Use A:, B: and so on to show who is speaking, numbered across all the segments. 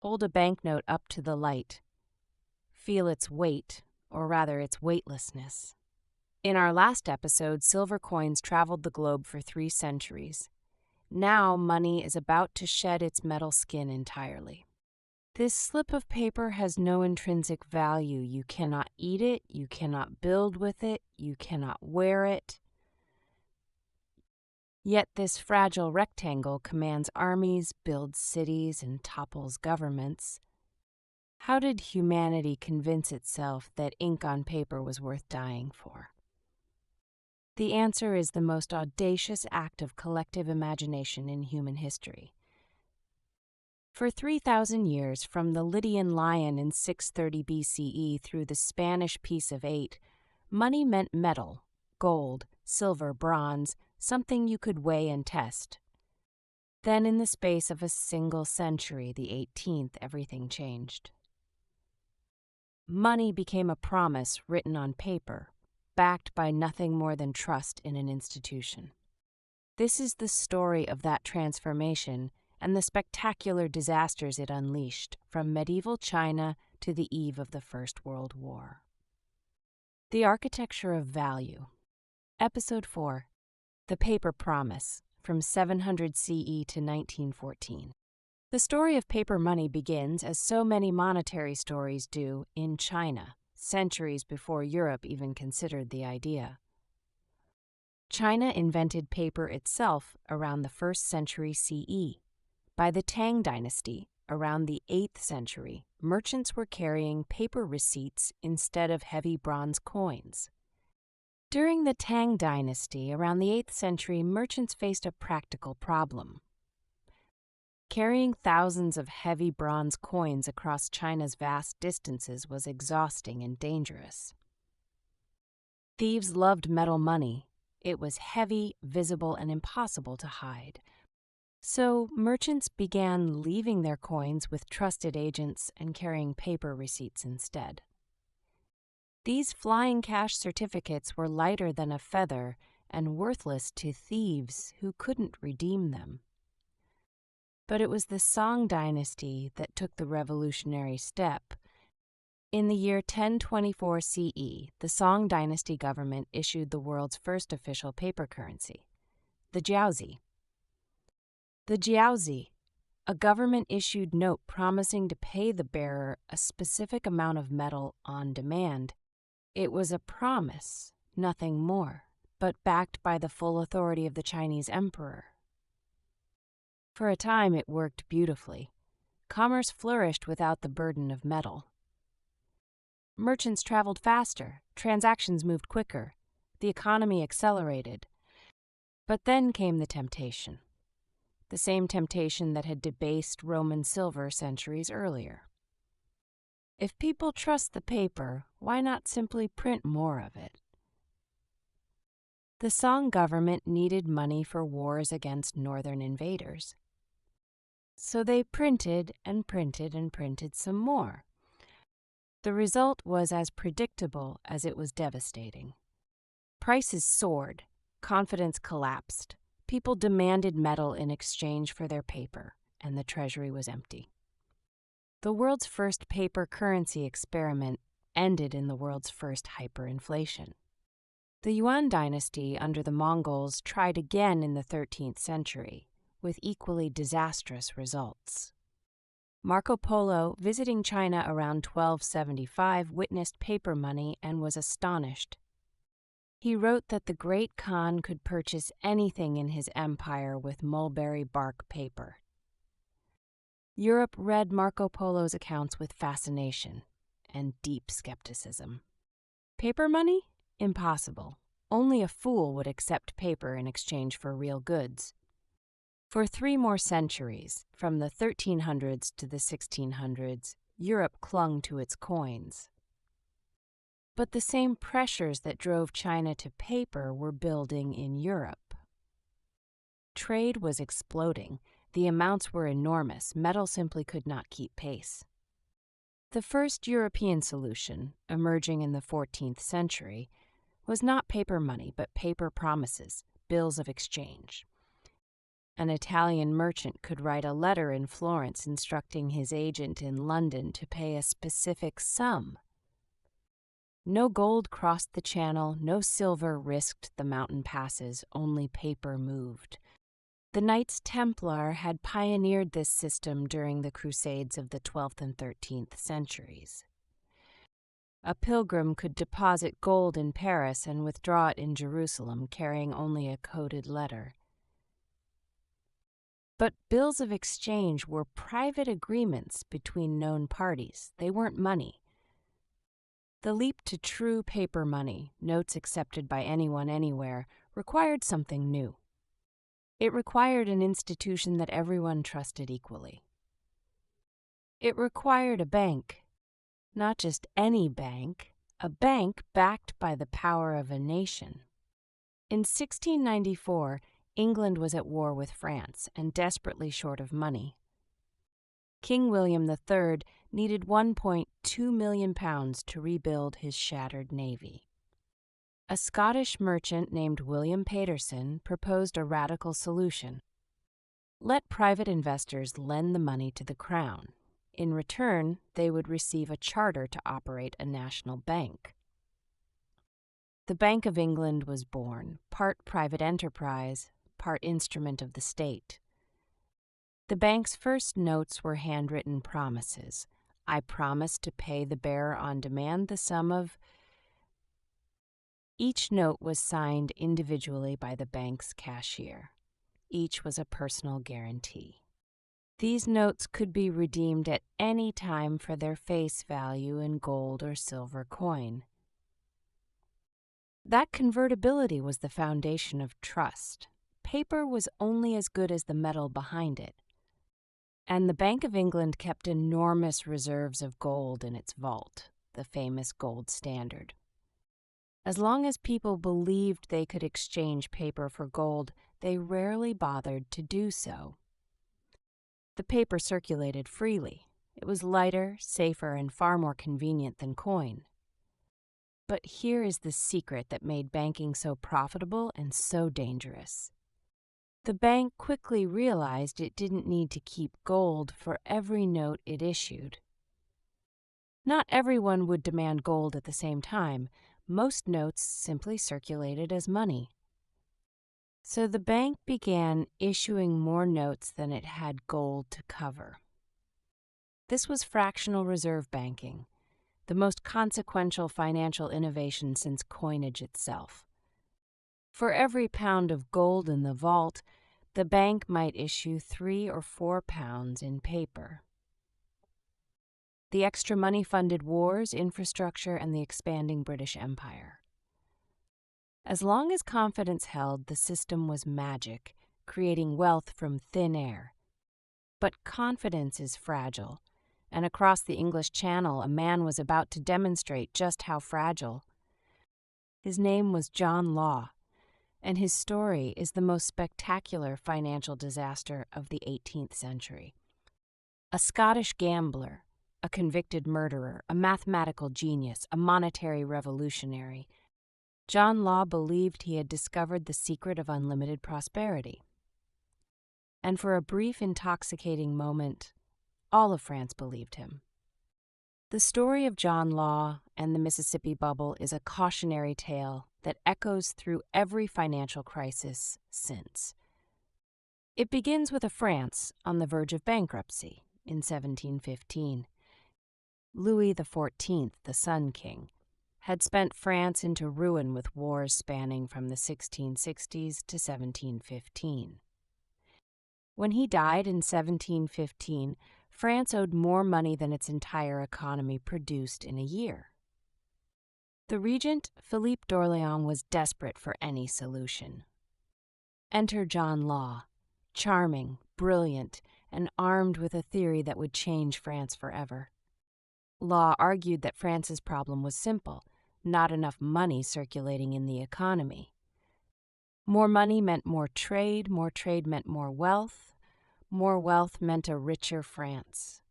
A: Hold a banknote up to the light. Feel its weight, or rather its weightlessness. In our last episode, silver coins traveled the globe for 3 centuries. Now money is about to shed its metal skin entirely. This slip of paper has no intrinsic value. You cannot eat it, you cannot build with it, you cannot wear it. Yet this fragile rectangle commands armies, builds cities, and topples governments. How did humanity convince itself that ink on paper was worth dying for? The answer is the most audacious act of collective imagination in human history. For 3,000 years, from the Lydian lion in 630 BCE through the Spanish Peace of 8, money meant metal, gold, silver, bronze, something you could weigh and test. Then in the space of a single century, the 18th, everything changed. Money became a promise written on paper, backed by nothing more than trust in an institution. This is the story of that transformation and the spectacular disasters it unleashed, from medieval China to the eve of the First World War. The Architecture of Value. Episode 4. The Paper Promise, from 700 CE to 1914. The story of paper money begins, as so many monetary stories do, in China, centuries before Europe even considered the idea. China invented paper itself around the 1st century CE. By the Tang Dynasty, around the 8th century, merchants were carrying paper receipts instead of heavy bronze coins. During the Tang Dynasty, around the 8th century, merchants faced a practical problem. Carrying thousands of heavy bronze coins across China's vast distances was exhausting and dangerous. Thieves loved metal money. It was heavy, visible, and impossible to hide. So merchants began leaving their coins with trusted agents and carrying paper receipts instead. These flying cash certificates were lighter than a feather and worthless to thieves who couldn't redeem them. But it was the Song Dynasty that took the revolutionary step. In the year 1024 CE, the Song Dynasty government issued the world's first official paper currency, the jiaozi. The jiaozi, a government-issued note promising to pay the bearer a specific amount of metal on demand. It was a promise, nothing more, but backed by the full authority of the Chinese emperor. For a time, it worked beautifully. Commerce flourished without the burden of metal. Merchants traveled faster, transactions moved quicker, the economy accelerated. But then came the temptation. The same temptation that had debased Roman silver centuries earlier. If people trust the paper, why not simply print more of it? The Song government needed money for wars against northern invaders. So they printed and printed and printed some more. The result was as predictable as it was devastating. Prices soared, confidence collapsed. People demanded metal in exchange for their paper, and the treasury was empty. The world's first paper currency experiment ended in the world's first hyperinflation. The Yuan Dynasty under the Mongols tried again in the 13th century, with equally disastrous results. Marco Polo, visiting China around 1275, witnessed paper money and was astonished. He wrote that the Great Khan could purchase anything in his empire with mulberry bark paper. Europe read Marco Polo's accounts with fascination and deep skepticism. Paper money? Impossible. Only a fool would accept paper in exchange for real goods. For 3 more centuries, from the 1300s to the 1600s, Europe clung to its coins. But the same pressures that drove China to paper were building in Europe. Trade was exploding. The amounts were enormous. Metal simply could not keep pace. The first European solution, emerging in the 14th century, was not paper money but paper promises, bills of exchange. An Italian merchant could write a letter in Florence instructing his agent in London to pay a specific sum. No gold crossed the channel, no silver risked the mountain passes, only paper moved. The Knights Templar had pioneered this system during the Crusades of the 12th and 13th centuries. A pilgrim could deposit gold in Paris and withdraw it in Jerusalem, carrying only a coded letter. But bills of exchange were private agreements between known parties. They weren't money. The leap to true paper money, notes accepted by anyone anywhere, required something new. It required an institution that everyone trusted equally. It required a bank, not just any bank, a bank backed by the power of a nation. In 1694, England was at war with France and desperately short of money. King William III needed £1.2 million to rebuild his shattered navy. A Scottish merchant named William Paterson proposed a radical solution. Let private investors lend the money to the Crown. In return, they would receive a charter to operate a national bank. The Bank of England was born, part private enterprise, part instrument of the state. The bank's first notes were handwritten promises. I promise to pay the bearer on demand the sum of... Each note was signed individually by the bank's cashier. Each was a personal guarantee. These notes could be redeemed at any time for their face value in gold or silver coin. That convertibility was the foundation of trust. Paper was only as good as the metal behind it. And the Bank of England kept enormous reserves of gold in its vault, the famous gold standard. As long as people believed they could exchange paper for gold, they rarely bothered to do so. The paper circulated freely. It was lighter, safer, and far more convenient than coin. But here is the secret that made banking so profitable and so dangerous. The bank quickly realized it didn't need to keep gold for every note it issued. Not everyone would demand gold at the same time. Most notes simply circulated as money. So the bank began issuing more notes than it had gold to cover. This was fractional reserve banking, the most consequential financial innovation since coinage itself. For every pound of gold in the vault, the bank might issue 3 or 4 pounds in paper. The extra money funded wars, infrastructure, and the expanding British Empire. As long as confidence held, the system was magic, creating wealth from thin air. But confidence is fragile, and across the English Channel, a man was about to demonstrate just how fragile. His name was John Law, and his story is the most spectacular financial disaster of the 18th century. A Scottish gambler, a convicted murderer, a mathematical genius, a monetary revolutionary, John Law believed he had discovered the secret of unlimited prosperity. And for a brief, intoxicating moment, all of France believed him. The story of John Law and the Mississippi Bubble is a cautionary tale that echoes through every financial crisis since. It begins with a France on the verge of bankruptcy in 1715. Louis XIV, the Sun King, had spent France into ruin with wars spanning from the 1660s to 1715. When he died in 1715, France owed more money than its entire economy produced in a year. The regent, Philippe d'Orléans, was desperate for any solution. Enter John Law, charming, brilliant, and armed with a theory that would change France forever. Law argued that France's problem was simple: not enough money circulating in the economy. More money meant more trade meant more wealth meant a richer France.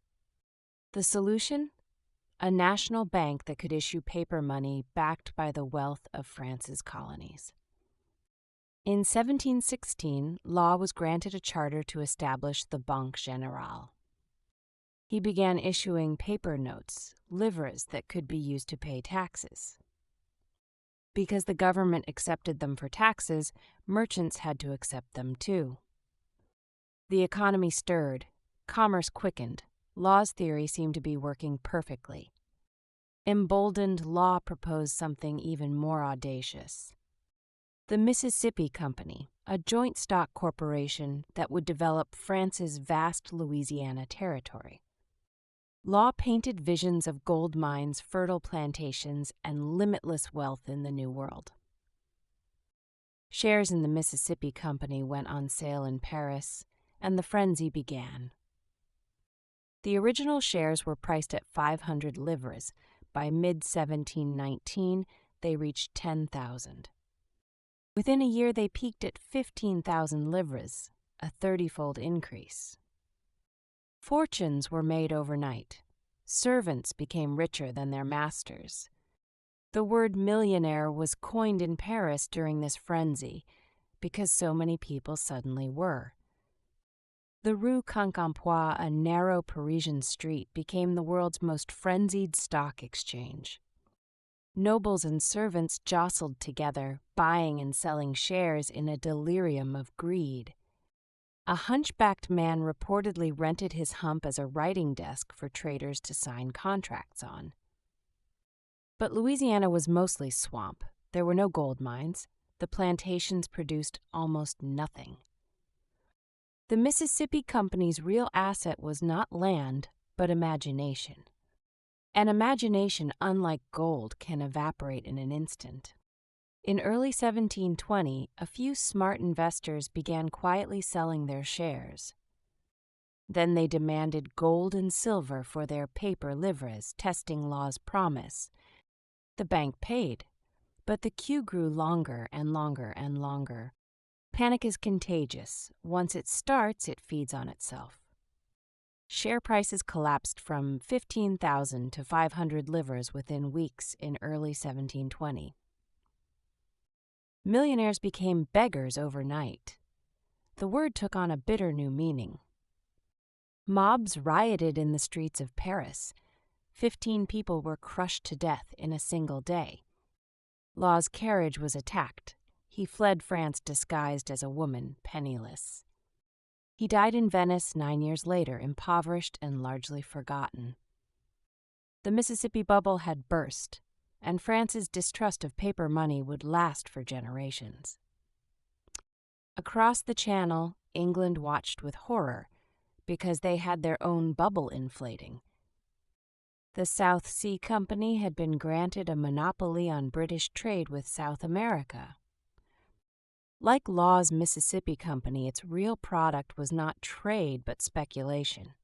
A: The solution? A national bank that could issue paper money backed by the wealth of France's colonies. In 1716, Law was granted a charter to establish the Banque Générale. He began issuing paper notes, livres that could be used to pay taxes. Because the government accepted them for taxes, merchants had to accept them too. The economy stirred, commerce quickened, Law's theory seemed to be working perfectly. Emboldened, Law proposed something even more audacious. The Mississippi Company, a joint stock corporation that would develop France's vast Louisiana territory. Law painted visions of gold mines, fertile plantations, and limitless wealth in the New World. Shares in the Mississippi Company went on sale in Paris, and the frenzy began. The original shares were priced at 500 livres. By mid-1719, they reached 10,000. Within a year, they peaked at 15,000 livres, a 30-fold increase. Fortunes were made overnight. Servants became richer than their masters. The word millionaire was coined in Paris during this frenzy because so many people suddenly were. The Rue Quincampoix, a narrow Parisian street, became the world's most frenzied stock exchange. Nobles and servants jostled together, buying and selling shares in a delirium of greed. A hunchbacked man reportedly rented his hump as a writing desk for traders to sign contracts on. But Louisiana was mostly swamp. There were no gold mines. The plantations produced almost nothing. The Mississippi Company's real asset was not land, but imagination. An imagination, unlike gold, can evaporate in an instant. In early 1720, a few smart investors began quietly selling their shares. Then they demanded gold and silver for their paper livres, testing Law's promise. The bank paid, but the queue grew longer and longer and longer. Panic is contagious. Once it starts, it feeds on itself. Share prices collapsed from 15,000 to 500 livres within weeks in early 1720. Millionaires became beggars overnight. The word took on a bitter new meaning. Mobs rioted in the streets of Paris. 15 people were crushed to death in a single day. Law's carriage was attacked. He fled France disguised as a woman, penniless. He died in Venice 9 years later, impoverished and largely forgotten. The Mississippi bubble had burst, and France's distrust of paper money would last for generations. Across the Channel, England watched with horror because they had their own bubble inflating. The South Sea Company had been granted a monopoly on British trade with South America. Like Law's Mississippi Company, its real product was not trade but speculation.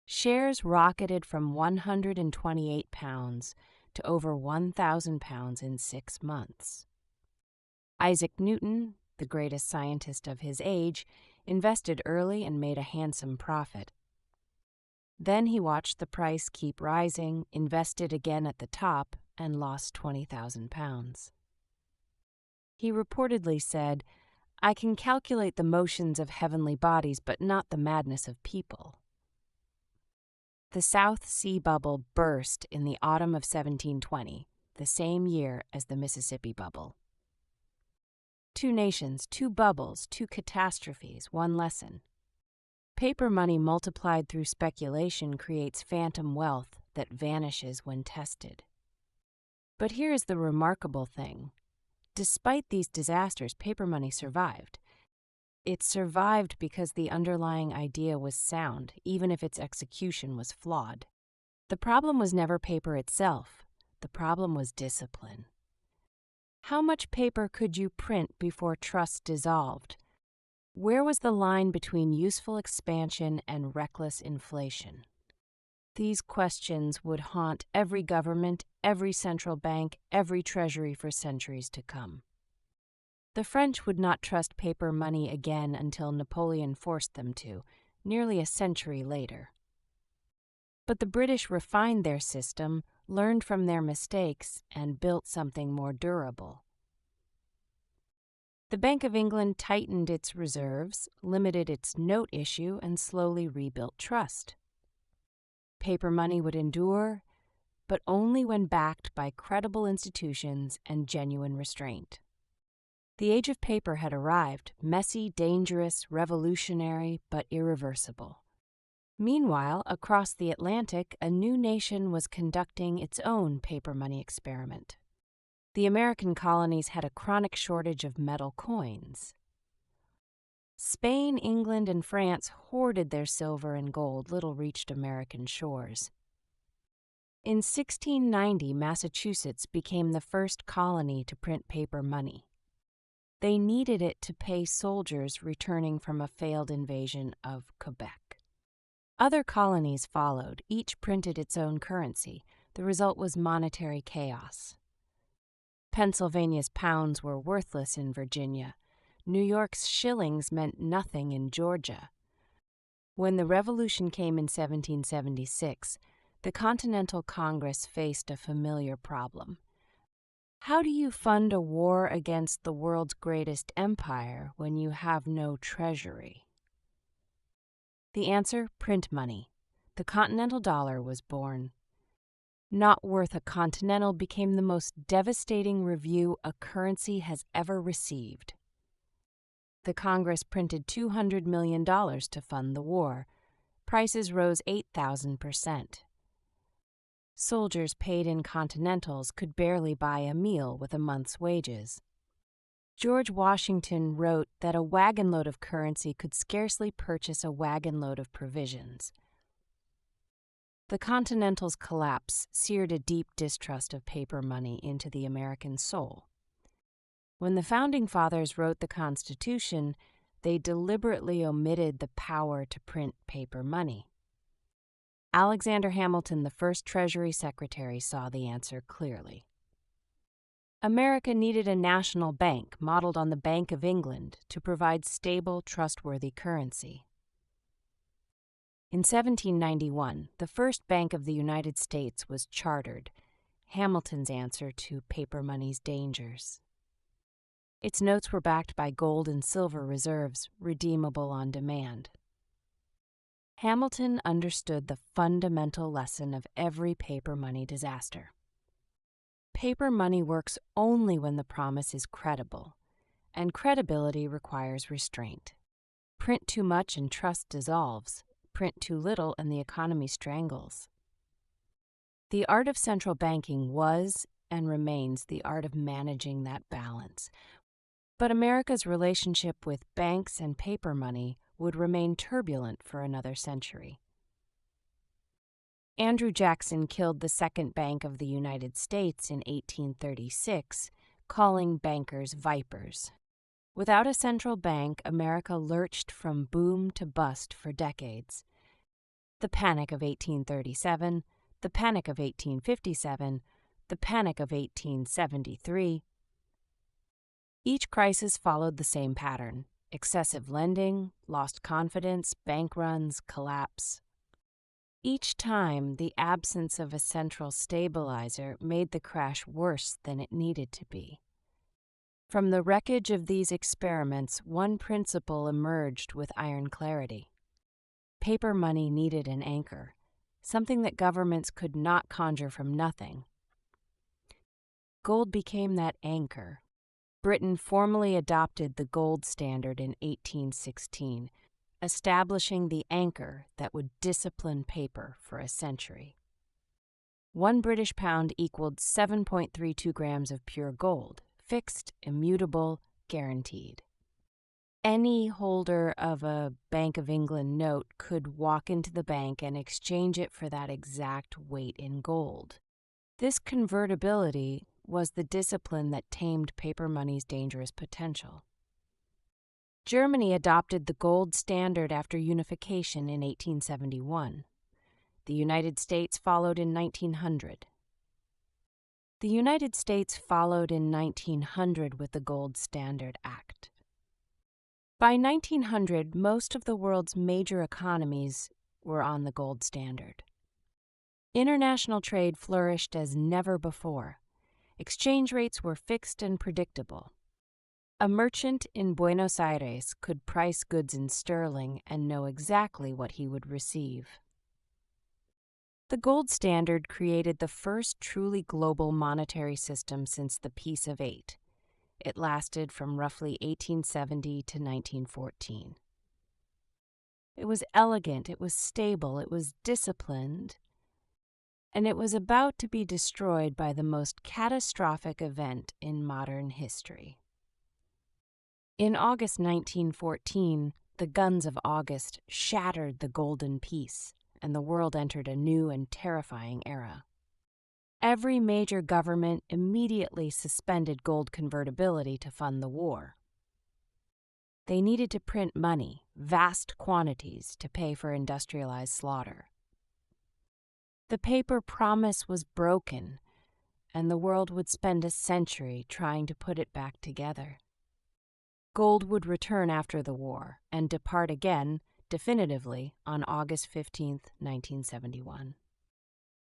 A: Shares rocketed from £128 to over £1,000 in 6 months. Isaac Newton, the greatest scientist of his age, invested early and made a handsome profit. Then he watched the price keep rising, invested again at the top, and lost £20,000. He reportedly said, "I can calculate the motions of heavenly bodies, but not the madness of people." The South Sea bubble burst in the autumn of 1720, the same year as the Mississippi bubble. 2 nations, 2 bubbles, 2 catastrophes, 1 lesson. Paper money multiplied through speculation creates phantom wealth that vanishes when tested. But here is the remarkable thing. Despite these disasters, paper money survived. It survived because the underlying idea was sound, even if its execution was flawed. The problem was never paper itself. The problem was discipline. How much paper could you print before trust dissolved? Where was the line between useful expansion and reckless inflation? These questions would haunt every government, every central bank, every treasury for centuries to come. The French would not trust paper money again until Napoleon forced them to, nearly a century later. But the British refined their system, learned from their mistakes, and built something more durable. The Bank of England tightened its reserves, limited its note issue, and slowly rebuilt trust. Paper money would endure, but only when backed by credible institutions and genuine restraint. The age of paper had arrived, messy, dangerous, revolutionary, but irreversible. Meanwhile, across the Atlantic, a new nation was conducting its own paper money experiment. The American colonies had a chronic shortage of metal coins. Spain, England, and France hoarded their silver and gold, little reached American shores. In 1690, Massachusetts became the first colony to print paper money. They needed it to pay soldiers returning from a failed invasion of Quebec. Other colonies followed, each printed its own currency. The result was monetary chaos. Pennsylvania's pounds were worthless in Virginia. New York's shillings meant nothing in Georgia. When the Revolution came in 1776, the Continental Congress faced a familiar problem. How do you fund a war against the world's greatest empire when you have no treasury? The answer: print money. The Continental dollar was born. Not worth a continental became the most devastating review a currency has ever received. The Congress printed $200 million to fund the war. Prices rose 8,000%. Soldiers paid in continentals could barely buy a meal with a month's wages. George Washington wrote that a wagonload of currency could scarcely purchase a wagonload of provisions. The Continental's collapse seared a deep distrust of paper money into the American soul. When the Founding Fathers wrote the Constitution, they deliberately omitted the power to print paper money. Alexander Hamilton, the first Treasury Secretary, saw the answer clearly. America needed a national bank modeled on the Bank of England to provide stable, trustworthy currency. In 1791, the first Bank of the United States was chartered, Hamilton's answer to paper money's dangers. Its notes were backed by gold and silver reserves, redeemable on demand. Hamilton understood the fundamental lesson of every paper money disaster. Paper money works only when the promise is credible, and credibility requires restraint. Print too much and trust dissolves. Print too little and the economy strangles. The art of central banking was and remains the art of managing that balance. But America's relationship with banks and paper money would remain turbulent for another century. Andrew Jackson killed the Second Bank of the United States in 1836, calling bankers vipers. Without a central bank, America lurched from boom to bust for decades. The Panic of 1837, the Panic of 1857, the Panic of 1873. Each crisis followed the same pattern: excessive lending, lost confidence, bank runs, collapse. Each time, the absence of a central stabilizer made the crash worse than it needed to be. From the wreckage of these experiments, one principle emerged with iron clarity. Paper money needed an anchor, something that governments could not conjure from nothing. Gold became that anchor. Britain formally adopted the gold standard in 1816, establishing the anchor that would discipline paper for a century. 1 British pound equaled 7.32 grams of pure gold, fixed, immutable, guaranteed. Any holder of a Bank of England note could walk into the bank and exchange it for that exact weight in gold. This convertibility was the discipline that tamed paper money's dangerous potential. Germany adopted the gold standard after unification in 1871. The United States followed in 1900. The United States followed in 1900 with the Gold Standard Act. By 1900, most of the world's major economies were on the gold standard. International trade flourished as never before. Exchange rates were fixed and predictable. A merchant in Buenos Aires could price goods in sterling and know exactly what he would receive. The gold standard created the first truly global monetary system since the Peace of Eight. It lasted from roughly 1870 to 1914. It was elegant, it was stable, it was disciplined, and it was about to be destroyed by the most catastrophic event in modern history. In August 1914, the guns of August shattered the golden peace, and the world entered a new and terrifying era. Every major government immediately suspended gold convertibility to fund the war. They needed to print money, vast quantities, to pay for industrialized slaughter. The paper promise was broken, and the world would spend a century trying to put it back together. Gold would return after the war and depart again, definitively, on August 15, 1971.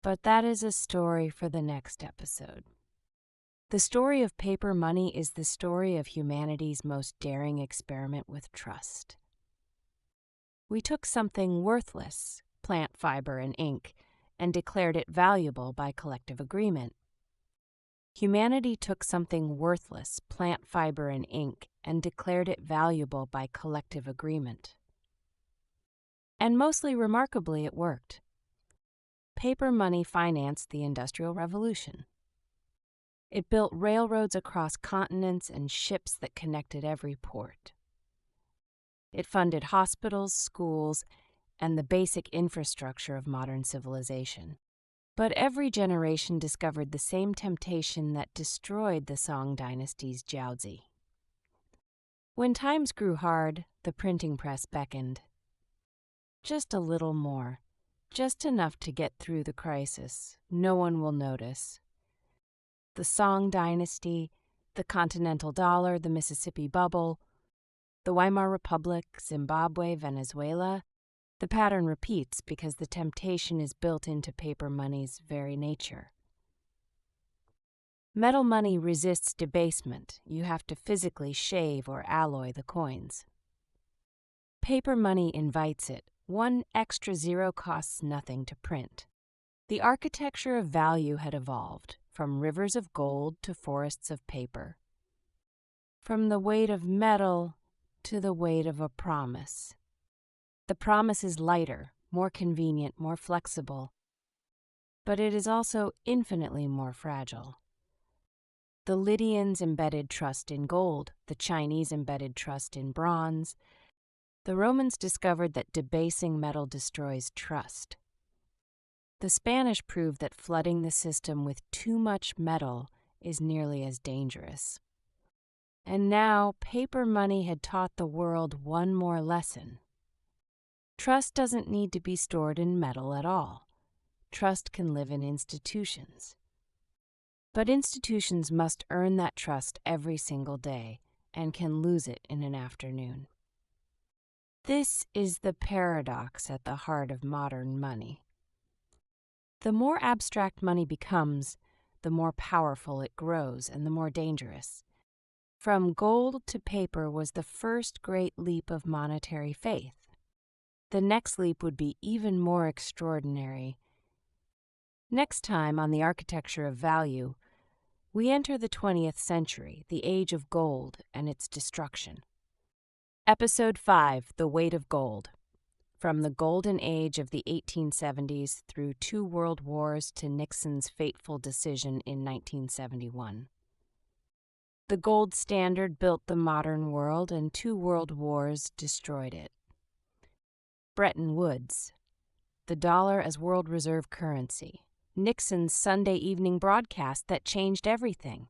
A: But that is a story for the next episode. The story of paper money is the story of humanity's most daring experiment with trust. We took something worthless, plant fiber and ink, and declared it valuable by collective agreement. Humanity took something worthless, plant fiber and ink, and declared it valuable by collective agreement. And mostly remarkably, it worked. Paper money financed the Industrial Revolution. It built railroads across continents and ships that connected every port. It funded hospitals, schools, and the basic infrastructure of modern civilization. But every generation discovered the same temptation that destroyed the Song Dynasty's jiaozi. When times grew hard, the printing press beckoned. Just a little more, just enough to get through the crisis. No one will notice. The Song Dynasty, the Continental Dollar, the Mississippi Bubble, the Weimar Republic, Zimbabwe, Venezuela. The pattern repeats because the temptation is built into paper money's very nature. Metal money resists debasement. You have to physically shave or alloy the coins. Paper money invites it. One extra zero costs nothing to print. The architecture of value had evolved, from rivers of gold to forests of paper. From the weight of metal to the weight of a promise. The promise is lighter, more convenient, more flexible, but it is also infinitely more fragile. The Lydians embedded trust in gold, the Chinese embedded trust in bronze. The Romans discovered that debasing metal destroys trust. The Spanish proved that flooding the system with too much metal is nearly as dangerous. And now paper money had taught the world one more lesson. Trust doesn't need to be stored in metal at all. Trust can live in institutions. But institutions must earn that trust every single day and can lose it in an afternoon. This is the paradox at the heart of modern money. The more abstract money becomes, the more powerful it grows and the more dangerous. From gold to paper was the first great leap of monetary faith. The next leap would be even more extraordinary. Next time on the Architecture of Value, we enter the 20th century, the age of gold and its destruction. Episode 5, The Weight of Gold. From the golden age of the 1870s through 2 world wars to Nixon's fateful decision in 1971. The gold standard built the modern world and 2 world wars destroyed it. Bretton Woods, the dollar as world reserve currency, Nixon's Sunday evening broadcast that changed everything.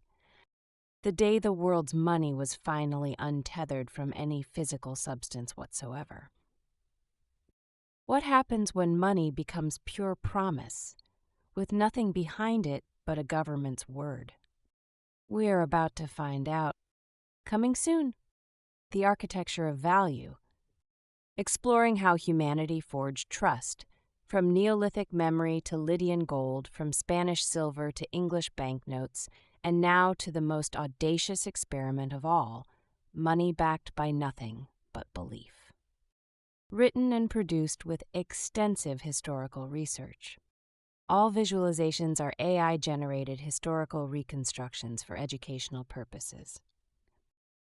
A: The day the world's money was finally untethered from any physical substance whatsoever. What happens when money becomes pure promise, with nothing behind it but a government's word? We are about to find out. Coming soon, The Architecture of Value. Exploring how humanity forged trust, from Neolithic memory to Lydian gold, from Spanish silver to English banknotes, and now to the most audacious experiment of all, Money Backed by Nothing But Belief. Written and produced with extensive historical research. All visualizations are AI-generated historical reconstructions for educational purposes.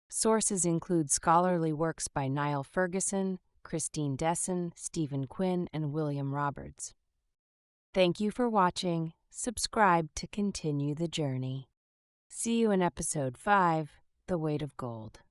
A: Sources include scholarly works by Niall Ferguson, Christine Desson, Stephen Quinn, and William Roberts. Thank you for watching. Subscribe to continue the journey. See you in Episode 5, The Weight of Gold.